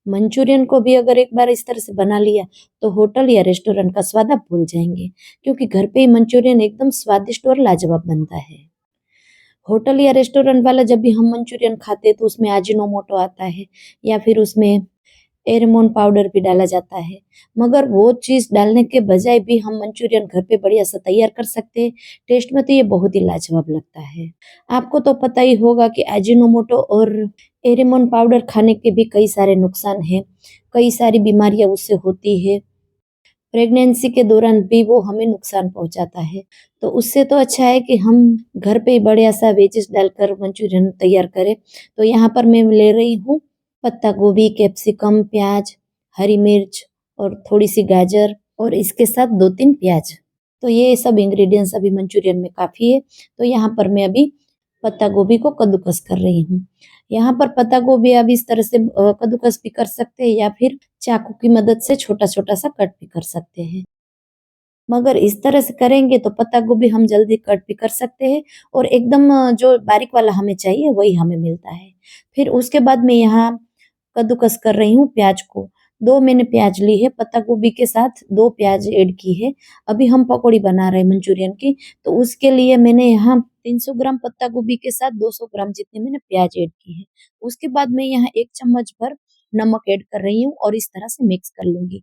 Manchurian को भी अगर एक बार इस तरह से बना लिया तो होटल या रेस्टोरेंट का स्वाद आप भूल जाएंगे, क्योंकि घर पे ही मंचूरियन एकदम स्वादिष्ट और लाजवाब बनता है। होटल या रेस्टोरेंट वाला जब भी हम मंचूरियन खाते हैं तो उसमें अजीनोमोटो आता है या फिर उसमें एरमोन पाउडर भी डाला जाता है। मगर वो चीज़ डालने के बजाय भी हम मंचूरियन घर पे बढ़िया सा तैयार कर सकते हैं। टेस्ट में तो ये बहुत ही लाजवाब लगता है। आपको तो पता ही होगा कि अजीनोमोटो और एरमोन पाउडर खाने के भी कई सारे नुकसान हैं। कई सारी बीमारियाँ उससे होती है। प्रेगनेंसी के दौरान भी वो हमें नुकसान पहुँचाता है। तो उससे तो अच्छा है कि हम घर पे ही बढ़िया सा वेजिस डालकर मंचूरियन तैयार करें। तो यहाँ पर मैं ले रही हूँ पत्ता गोभी, कैप्सिकम, प्याज, हरी मिर्च और थोड़ी-सी गाजर और इसके साथ 2-3 प्याज। तो ये सब इंग्रीडिएंट्स अभी मंचूरियन में काफ़ी है। तो यहाँ पर मैं अभी पत्ता गोभी को कद्दूकस कर रही हूँ। यहाँ पर पत्ता गोभी आप इस तरह से कद्दूकस भी कर सकते हैं या फिर चाकू की मदद से छोटा-छोटा सा कट भी कर सकते हैं। मगर इस तरह से करेंगे तो पत्ता गोभी हम जल्दी कट भी कर सकते हैं और एकदम जो बारीक वाला हमें चाहिए वही हमें मिलता है। फिर उसके बाद मैं यहाँ कद्दूकस कर रही हूँ प्याज को। 2 मैंने प्याज ली है, पत्ता गोभी के साथ 2 प्याज ऐड की है। अभी हम पकौड़ी बना रहे हैं मंचूरियन की, तो उसके लिए मैंने यहाँ 300 ग्राम पत्ता गोभी के साथ 200 ग्राम जितनी मैंने प्याज ऐड की है। उसके बाद मैं यहाँ 1 चम्मच भर नमक ऐड कर रही हूँ और इस तरह से मिक्स कर लूँगी।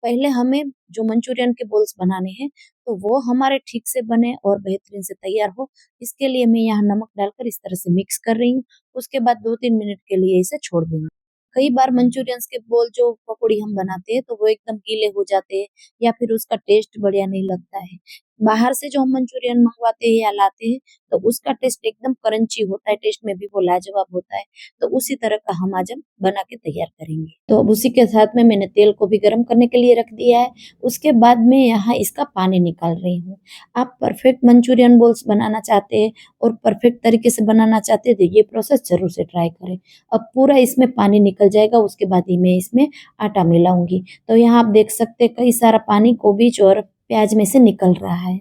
पहले हमें जो मंचूरियन के बॉल्स बनाने हैं, तो वो हमारे ठीक से बने और बेहतरीन से तैयार हो, इसके लिए मैं यहाँ नमक डालकर इस तरह से मिक्स कर रही हूँ। उसके बाद 2-3 मिनट के लिए इसे छोड़ दूँगी। कई बार मंचूरियंस के बॉल जो पकौड़ी हम बनाते हैं, तो वो एकदम गीले हो जाते हैं या फिर उसका टेस्ट बढ़िया नहीं लगता है। बाहर से जो हम मंचूरियन मंगवाते हैं या लाते हैं, तो उसका टेस्ट एकदम क्रंची होता है, टेस्ट में भी वो लाजवाब होता है। तो उसी तरह का हम आज हम बना के तैयार करेंगे। तो अब उसी के साथ में मैंने तेल को भी गरम करने के लिए रख दिया है। उसके बाद मैं यहाँ इसका पानी निकाल रही हूँ। आप परफेक्ट मंचूरियन बॉल्स बनाना चाहते हैं और परफेक्ट तरीके से बनाना चाहते हैं, तो ये प्रोसेस ज़रूर से ट्राई करें। अब पूरा इसमें पानी निकल जाएगा, उसके बाद ही मैं इसमें आटा मिलाऊँगी। तो यहाँ आप देख सकते हैं कई सारा पानी कोबीज और प्याज में से निकल रहा है।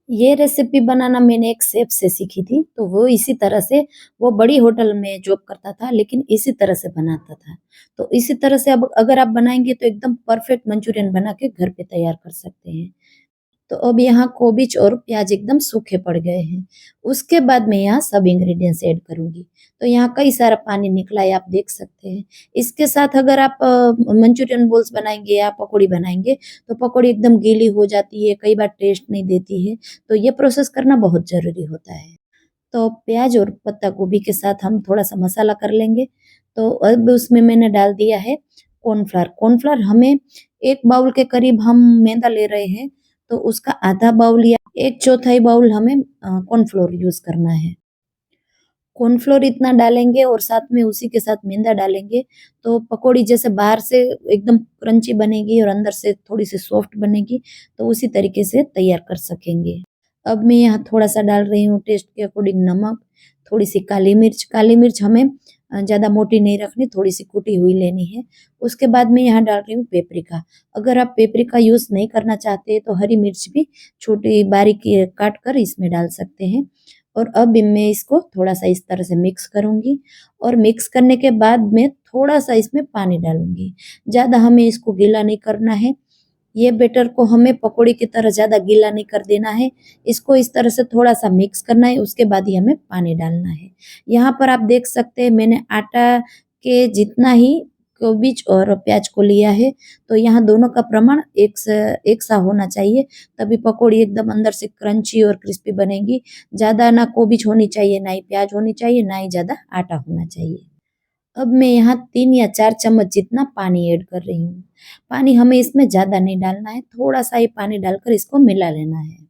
ये रेसिपी बनाना मैंने एक शेफ़ से सीखी थी, तो वो इसी तरह से वो बड़ी होटल में जॉब करता था, लेकिन इसी तरह से बनाता था। तो इसी तरह से अब अगर आप बनाएँगे तो एकदम परफेक्ट मंचूरियन बना के घर पे तैयार कर सकते हैं। तो अब यहाँ कोबिच और प्याज एकदम सूखे पड़ गए हैं। उसके बाद मैं यहाँ सब इंग्रीडिएंट्स ऐड करूँगी। तो यहाँ कई सारा पानी निकला है, आप देख सकते हैं। इसके साथ अगर आप मंचूरियन बॉल्स बनाएँगे या पकौड़ी बनाएँगे, तो पकौड़ी एकदम गीली हो जाती है, कई बार टेस्ट नहीं देती है। तो ये प्रोसेस करना बहुत ज़रूरी होता है। तो प्याज और पत्ता गोभी के साथ हम थोड़ा-सा मसाला कर लेंगे। तो अब उसमें मैंने डाल दिया है कॉर्नफ्लोर। कॉर्नफ्लोर हमें 1 बाउल के करीब हम मैदा ले रहे हैं, तो उसका आधा बाउल या 1/4 बाउल हमें कॉर्नफ्लोर यूज़ करना है। कॉर्नफ्लोर इतना डालेंगे और साथ में उसी के साथ मैदा डालेंगे, तो पकौड़ी जैसे बाहर से एकदम क्रंची बनेगी और अंदर से थोड़ी-सी सॉफ्ट बनेगी, तो उसी तरीके से तैयार कर सकेंगे। अब मैं यहाँ थोड़ा-सा डाल रही हूँ टेस्ट के अकॉर्डिंग नमक, थोड़ी-सी काली मिर्च हमें ज़्यादा मोटी नहीं रखनी, थोड़ी-सी कुटी हुई लेनी है। उसके बाद मैं यहाँ डाल रही हूँ पेपरिका। अगर आप पेपरिका यूज़ नहीं करना चाहते, तो हरी मिर्च भी छोटी बारीक काट कर इसमें डाल सकते हैं। और अब मैं इसको थोड़ा-सा इस तरह से मिक्स करूँगी और मिक्स करने के बाद मैं थोड़ा-सा इसमें पानी डालूँगी। ज़्यादा हमें इसको गीला नहीं करना है। ये बैटर को हमें पकौड़ी की तरह ज़्यादा गीला नहीं कर देना है। इसको इस तरह से थोड़ा-सा मिक्स करना है, उसके बाद ही हमें पानी डालना है। यहाँ पर आप देख सकते हैं मैंने आटा के जितना ही कोबिज और प्याज को लिया है, तो यहाँ दोनों का प्रमाण एक सा होना चाहिए, तभी पकौड़ी एकदम अंदर से क्रंची और क्रिस्पी बनेगी। ज़्यादा ना कोबिज होनी चाहिए, ना ही प्याज होनी चाहिए, ना ही ज़्यादा आटा होना चाहिए। अब मैं यहाँ 3 या 4 चम्मच जितना पानी ऐड कर रही हूँ। पानी हमें इसमें ज़्यादा नहीं डालना है, थोड़ा-सा ही पानी डालकर इसको मिला लेना है।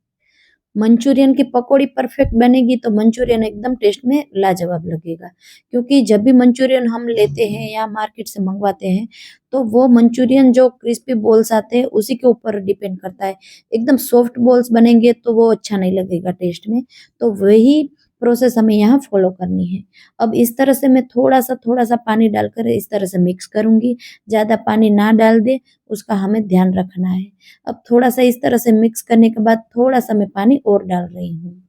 मंचूरियन की पकौड़ी परफेक्ट बनेगी तो मंचूरियन एकदम टेस्ट में लाजवाब लगेगा। क्योंकि जब भी मंचूरियन हम लेते हैं या मार्केट से मंगवाते हैं, तो वो मंचूरियन जो क्रिस्पी बॉल्स आते हैं उसी के ऊपर डिपेंड करता है। एकदम सॉफ्ट बॉल्स बनेंगे तो वो अच्छा नहीं लगेगा टेस्ट में, तो वही प्रोसेस हमें यहाँ फॉलो करनी है। अब इस तरह से मैं थोड़ा-सा पानी डालकर इस तरह से मिक्स करूँगी, ज़्यादा पानी ना डाल दें, उसका हमें ध्यान रखना है। अब थोड़ा-सा इस तरह से मिक्स करने के बाद थोड़ा-सा मैं पानी और डाल रही हूँ।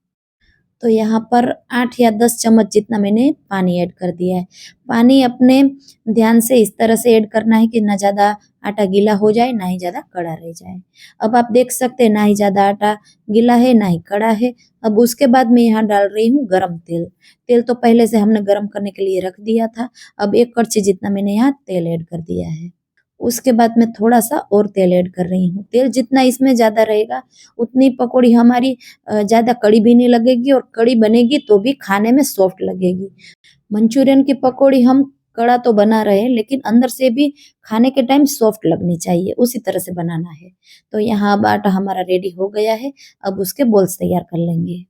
तो यहाँ पर 8 या 10 चम्मच जितना मैंने पानी ऐड कर दिया है। पानी अपने ध्यान से इस तरह से ऐड करना है कि ना ज़्यादा आटा गीला हो जाए, ना ही ज़्यादा कड़ा रह जाए। अब आप देख सकते हैं ना ही ज़्यादा आटा गीला है, ना ही कड़ा है। अब उसके बाद मैं यहाँ डाल रही हूँ गरम तेल। तेल तो पहले से हमने गरम करने के लिए रख दिया था। अब 1 कड़छी जितना मैंने यहाँ तेल ऐड कर दिया है। उसके बाद मैं थोड़ा-सा और तेल ऐड कर रही हूँ। तेल जितना इसमें ज़्यादा रहेगा, उतनी पकौड़ी हमारी ज़्यादा कड़ी भी नहीं लगेगी और कड़ी बनेगी तो भी खाने में सॉफ्ट लगेगी। मंचूरियन की पकौड़ी हम कड़ा तो बना रहे हैं, लेकिन अंदर से भी खाने के टाइम सॉफ्ट लगनी चाहिए, उसी तरह से बनाना है। तो यहाँ अब आटा हमारा रेडी हो गया है, अब उसके बॉल्स तैयार कर लेंगे।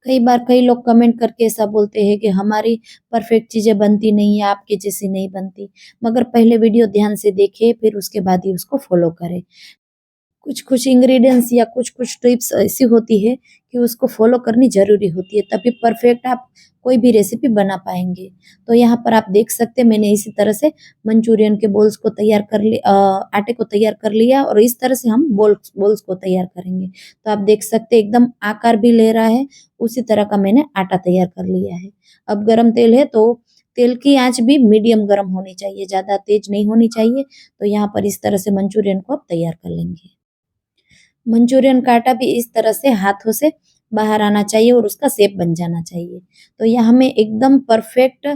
कई बार कई लोग कमेंट करके ऐसा बोलते हैं कि हमारी परफेक्ट चीज़ें बनती नहीं है, आपकी जैसी नहीं बनती। मगर पहले वीडियो ध्यान से देखें, फिर उसके बाद ही उसको फॉलो करें। कुछ-कुछ इंग्रीडिएंट्स या कुछ-कुछ टिप्स ऐसी होती है कि उसको फ़ॉलो करनी ज़रूरी होती है, तभी परफ़ेक्ट आप कोई भी रेसिपी बना पाएँगे। तो यहाँ पर आप देख सकते हैं मैंने इसी तरह से मंचूरियन के बॉल्स को आटे को तैयार कर लिया और इस तरह से हम बॉल्स बॉल्स को तैयार करेंगे। तो आप देख सकते हैं एकदम आकार भी ले रहा है, उसी तरह का मैंने आटा तैयार कर लिया है। अब गरम तेल है तो तेल की आँच भी मीडियम गरम होनी चाहिए, ज़्यादा तेज़ नहीं होनी चाहिए। तो यहाँ पर इस तरह से मंचूरियन को अब तैयार कर लेंगे। मंचूरियन का आटा भी इस तरह से हाथों से बाहर आना चाहिए और उसका शेप बन जाना चाहिए। तो यहाँ मैं एकदम परफेक्ट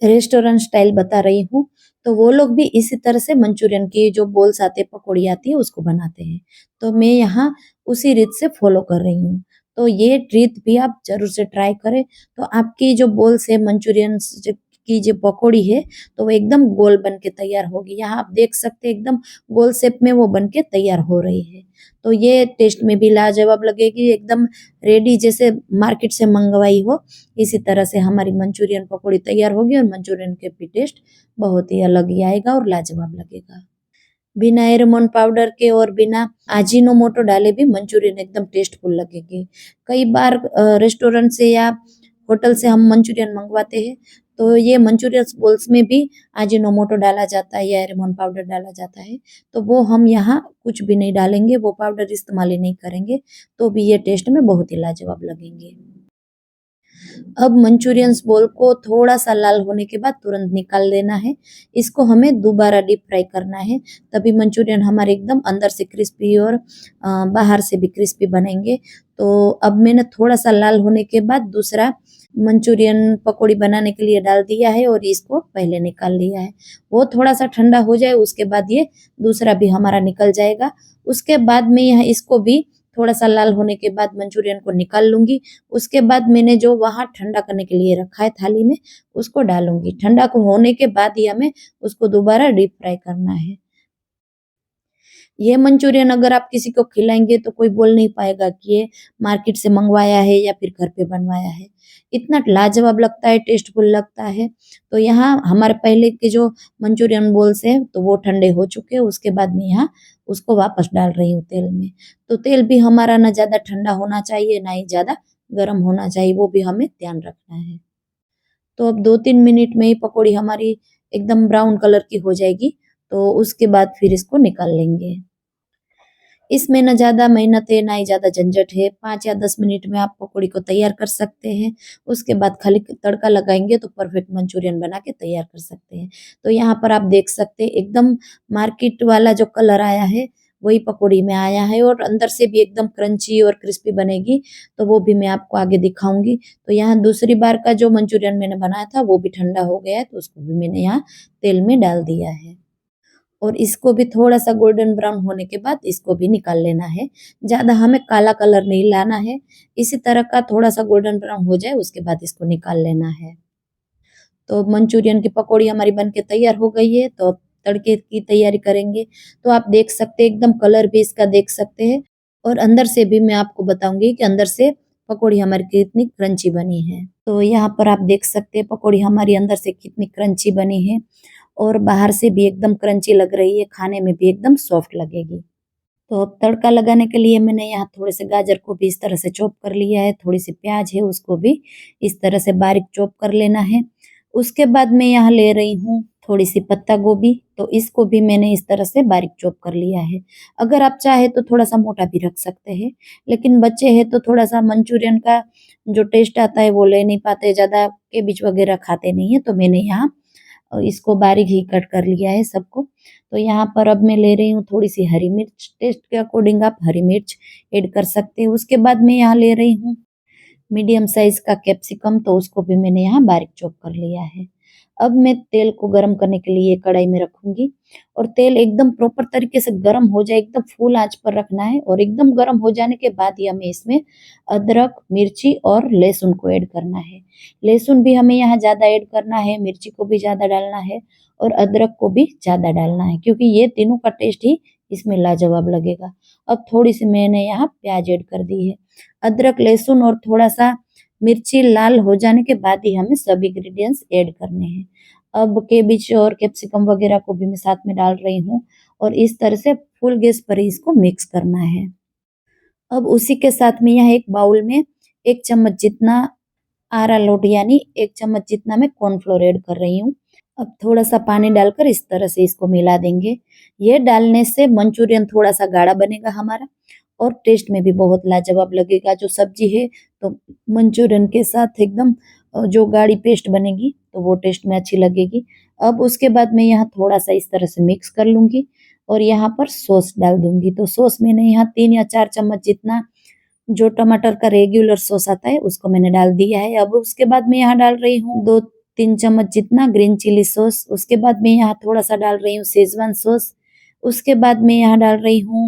रेस्टोरेंट स्टाइल बता रही हूँ। तो वो लोग भी इसी तरह से मंचूरियन की जो बॉल्स आते हैं, पकौड़ी आती है उसको बनाते हैं। तो मैं यहाँ उसी रीत से फॉलो कर रही हूँ। तो ये रीत भी आप ज़रूर से ट्राई करें, तो आपकी जो बॉल्स है मंचूरियंस ज की जो पकौड़ी है, तो वो एकदम गोल बन के तैयार होगी। यहाँ आप देख सकते हैं एकदम गोल शेप में वो बन के तैयार हो रही है। तो ये टेस्ट में भी लाजवाब लगेगी, एकदम रेडी जैसे मार्केट से मंगवाई हो, इसी तरह से हमारी मंचूरियन पकौड़ी तैयार होगी और मंचूरियन के भी टेस्ट बहुत ही अलग ही आएगा और लाजवाब लगेगा। बिना एरोमोन पाउडर के और बिना अजीनोमोटो डाले भी मंचूरियन एकदम टेस्टफुल लगेगी। कई बार रेस्टोरेंट से या होटल से हम मंचूरियन मंगवाते हैं, तो ये मंचूरियन बॉल्स में भी अजीनोमोटो डाला जाता है या एरोमोन पाउडर डाला जाता है, तो वो हम यहाँ कुछ भी नहीं डालेंगे, वो पाउडर इस्तेमाल ही नहीं करेंगे, तो भी ये टेस्ट में बहुत ही लाजवाब लगेंगे। अब मंचूरियंस बॉल को थोड़ा-सा लाल होने के बाद तुरंत निकाल लेना है। इसको हमें दोबारा डीप फ्राई करना है, तभी मंचूरियन हमारे एकदम अंदर से क्रिस्पी और बाहर से भी क्रिस्पी बनेंगे। तो अब मैंने थोड़ा-सा लाल होने के बाद दूसरा मंचूरियन पकौड़ी बनाने के लिए डाल दिया है और इसको पहले निकाल लिया है। वो थोड़ा-सा ठंडा हो जाए उसके बाद ये दूसरा भी हमारा निकल जाएगा। उसके बाद मैं यहाँ इसको भी थोड़ा-सा लाल होने के बाद मंचूरियन को निकाल लूँगी। उसके बाद मैंने जो वहाँ ठंडा करने के लिए रखा है थाली में, उसको डालूँगी। ठंडा को होने के बाद ही हमें उसको दोबारा डीप फ्राई करना है। ये मंचूरियन अगर आप किसी को खिलाएँगे तो कोई बोल नहीं पाएगा कि ये मार्केट से मँगवाया है या फिर घर पे बनवाया है। इतना लाजवाब लगता है, टेस्टफुल लगता है। तो यहाँ हमारे पहले के जो मंचूरियन बॉल्स हैं, तो वो ठंडे हो चुके हैं। उसके बाद मैं यहाँ उसको वापस डाल रही हूँ तेल में। तो तेल भी हमारा ना ज़्यादा ठंडा होना चाहिए, ना ही ज़्यादा गरम होना चाहिए, वो भी हमें ध्यान रखना है। तो अब 2-3 मिनट में ही पकौड़ी हमारी एकदम ब्राउन कलर की हो जाएगी, तो उसके बाद फिर इसको निकाल लेंगे। इसमें ना ज़्यादा मेहनत है, ना ही ज़्यादा झंझट है। 5 या 10 मिनट में आप पकौड़ी को तैयार कर सकते हैं। उसके बाद खाली तड़का लगाएँगे तो परफेक्ट मंचूरियन बना के तैयार कर सकते हैं। तो यहाँ पर आप देख सकते हैं एकदम मार्केट वाला जो कलर आया है, वही पकौड़ी में आया है और अंदर से भी एकदम क्रंची और क्रिस्पी बनेगी, तो वो भी मैं आपको आगे दिखाऊँगी। तो यहाँ दूसरी बार का जो मंचूरियन मैंने बनाया था, वो भी ठंडा हो गया है, तो उसको भी मैंने यहाँ तेल में डाल दिया है। और इसको भी थोड़ा-सा गोल्डन ब्राउन होने के बाद इसको भी निकाल लेना है। ज़्यादा हमें काला कलर नहीं लाना है, इसी तरह का थोड़ा-सा गोल्डन ब्राउन हो जाए उसके बाद इसको निकाल लेना है। तो मंचूरियन की पकौड़ी हमारी बन के तैयार हो गई है, तो अब तड़के की तैयारी करेंगे। तो आप देख सकते हैं एकदम कलर भी इसका देख सकते हैं और अंदर से भी मैं आपको बताऊँगी कि अंदर से पकौड़ी हमारी कितनी क्रंची बनी है। तो यहाँ पर आप देख सकते हैं पकौड़ी हमारी अंदर से कितनी क्रंची बनी है और बाहर से भी एकदम क्रंची लग रही है, खाने में भी एकदम सॉफ्ट लगेगी। तो अब तड़का लगाने के लिए मैंने यहाँ थोड़े से गाजर को भी इस तरह से चॉप कर लिया है, थोड़ी-सी प्याज़ है उसको भी इस तरह से बारीक चॉप कर लेना है। उसके बाद मैं यहाँ ले रही हूँ थोड़ी सी पत्ता गोभी, तो इसको भी मैंने इस तरह से बारीक चॉप कर लिया है। अगर आप चाहे तो थोड़ा सा मोटा भी रख सकते हैं, लेकिन बच्चे हैं तो थोड़ा सा मंचूरियन का जो टेस्ट आता है वो ले नहीं पाते, ज़्यादा केबीज वगैरह खाते नहीं है, तो मैंने यहाँ इसको बारीक ही कट कर लिया है सबको। तो यहाँ पर अब मैं ले रही हूँ थोड़ी सी हरी मिर्च, टेस्ट के अकॉर्डिंग आप हरी मिर्च ऐड कर सकते हैं। उसके बाद मैं यहाँ ले रही हूँ मीडियम साइज का कैप्सिकम, तो उसको भी मैंने यहाँ बारीक चॉप कर लिया है। अब मैं तेल को गरम करने के लिए कढ़ाई में रखूंगी और तेल एकदम प्रॉपर तरीके से गरम हो जाए, एकदम फुल आंच पर रखना है। और एकदम गरम हो जाने के बाद ही हमें इसमें अदरक, मिर्ची और लहसुन को ऐड करना है। लहसुन भी हमें यहाँ ज़्यादा ऐड करना है, मिर्ची को भी ज़्यादा डालना है और अदरक को भी ज़्यादा डालना है, क्योंकि ये तीनों का टेस्ट ही इसमें लाजवाब लगेगा। अब थोड़ी सी मैंने यहाँ प्याज ऐड कर दी है। अदरक, लहसुन और थोड़ा सा मिर्ची लाल हो जाने के बाद ही हमें सब इंग्रेडिएंट्स ऐड करने हैं। अब केबिज और कैप्सिकम वगैरह को भी मैं साथ में डाल रही हूँ और इस तरह से फुल गैस पर ही इसको मिक्स करना है। अब उसी के साथ में यहाँ एक बाउल में 1 चम्मच जितना अरारोट यानी 1 चम्मच जितना मैं कॉर्नफ्लोर ऐड कर रही हूँ। अब थोड़ा सा पानी डालकर इस तरह से इसको मिला देंगे। ये डालने से मंचूरियन थोड़ा सा गाढ़ा बनेगा हमारा और टेस्ट में भी बहुत लाजवाब लगेगा। जो सब्जी है तो मंचूरियन के साथ एकदम जो गाढ़ी पेस्ट बनेगी तो वो टेस्ट में अच्छी लगेगी। अब उसके बाद मैं यहाँ थोड़ा सा इस तरह से मिक्स कर लूँगी और यहाँ पर सॉस डाल दूँगी। तो सॉस मैंने यहाँ 3 या 4 चम्मच जितना जो टमाटर का रेगुलर सॉस आता है उसको मैंने डाल दिया है। अब उसके बाद मैं यहाँ डाल रही हूँ 2-3 चम्मच जितना ग्रीन चिली सॉस। उसके बाद मैं यहाँ थोड़ा सा डाल रही हूँ शेजवान सॉस। उसके बाद मैं यहाँ डाल रही हूँ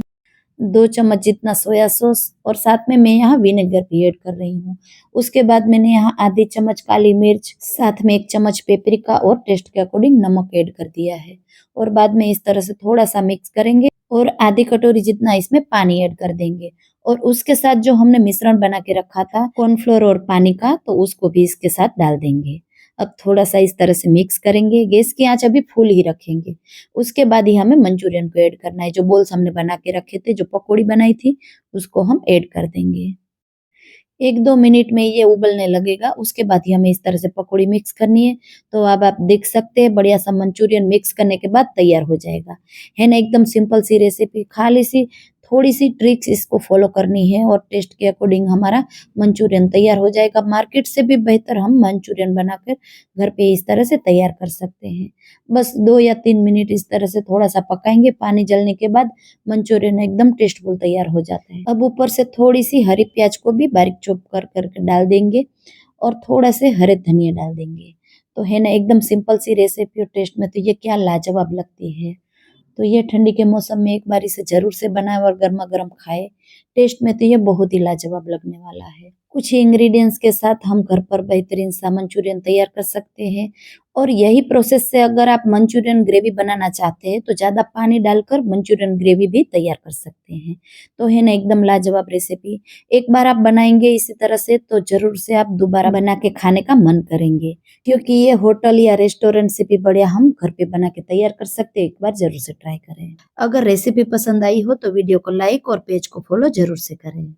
2 चम्मच जितना सोया सॉस और साथ में मैं यहाँ विनेगर भी ऐड कर रही हूँ। उसके बाद मैंने यहाँ आधी चम्मच काली मिर्च, साथ में 1 चम्मच पेपरिका और टेस्ट के अकॉर्डिंग नमक ऐड कर दिया है। और बाद में इस तरह से थोड़ा सा मिक्स करेंगे और आधी कटोरी जितना इसमें पानी ऐड कर देंगे। और उसके साथ जो हमने मिश्रण बना के रखा था कॉर्नफ्लोर और पानी का, तो उसको भी इसके साथ डाल देंगे। अब थोड़ा सा इस तरह से मिक्स करेंगे। गैस की आंच अभी फुल ही रखेंगे। उसके बाद ही हमें मंचूरियन को ऐड करना है। जो बोल्स हमने बना के रखे थे, जो पकौड़ी बनाई थी, उसको हम ऐड कर देंगे। 1-2 मिनट में ये उबलने लगेगा। उसके बाद ही हमें इस तरह से पकौड़ी मिक्स करनी है। तो अब आप देख सकते हैं बढ़िया सा मंचूरियन मिक्स करने के बाद तैयार हो जाएगा। है ना, एकदम सिंपल सी रेसिपी, खाली सी थोड़ी सी ट्रिक्स इसको फॉलो करनी है और टेस्ट के अकॉर्डिंग हमारा मंचूरियन तैयार हो जाएगा। मार्केट से भी बेहतर हम मंचूरियन बनाकर घर पे इस तरह से तैयार कर सकते हैं। बस 2 या 3 मिनट इस तरह से थोड़ा सा पकाएंगे। पानी जलने के बाद मंचूरियन एकदम टेस्टफुल तैयार हो जाता है। अब ऊपर से थोड़ी सी हरी प्याज को भी बारीक चॉप कर करके डाल देंगे और थोड़ा से हरे धनिया डाल देंगे। तो है ना, एकदम सिंपल सी रेसिपी और टेस्ट में तो ये क्या लाजवाब लगती है। तो ये ठंडी के मौसम में एक बार इसे जरूर से बनाए और गर्मा गर्म खाए। टेस्ट में तो ये बहुत ही लाजवाब लगने वाला है। कुछ ही इंग्रेडिएंट्स के साथ हम घर पर बेहतरीन सा मंचूरियन तैयार कर सकते हैं। और यही प्रोसेस से अगर आप मंचूरियन ग्रेवी बनाना चाहते हैं तो ज़्यादा पानी डालकर मंचूरियन ग्रेवी भी तैयार कर सकते हैं। तो है ना, एकदम लाजवाब रेसिपी। एक बार आप बनाएंगे इसी तरह से तो ज़रूर से आप दोबारा बना के खाने का मन करेंगे, क्योंकि ये होटल या रेस्टोरेंट से भी बढ़िया हम घर पे बना के तैयार कर सकते हैं। एक बार ज़रूर से ट्राई करें। अगर रेसिपी पसंद आई हो तो वीडियो को लाइक और पेज को फॉलो ज़रूर से करें।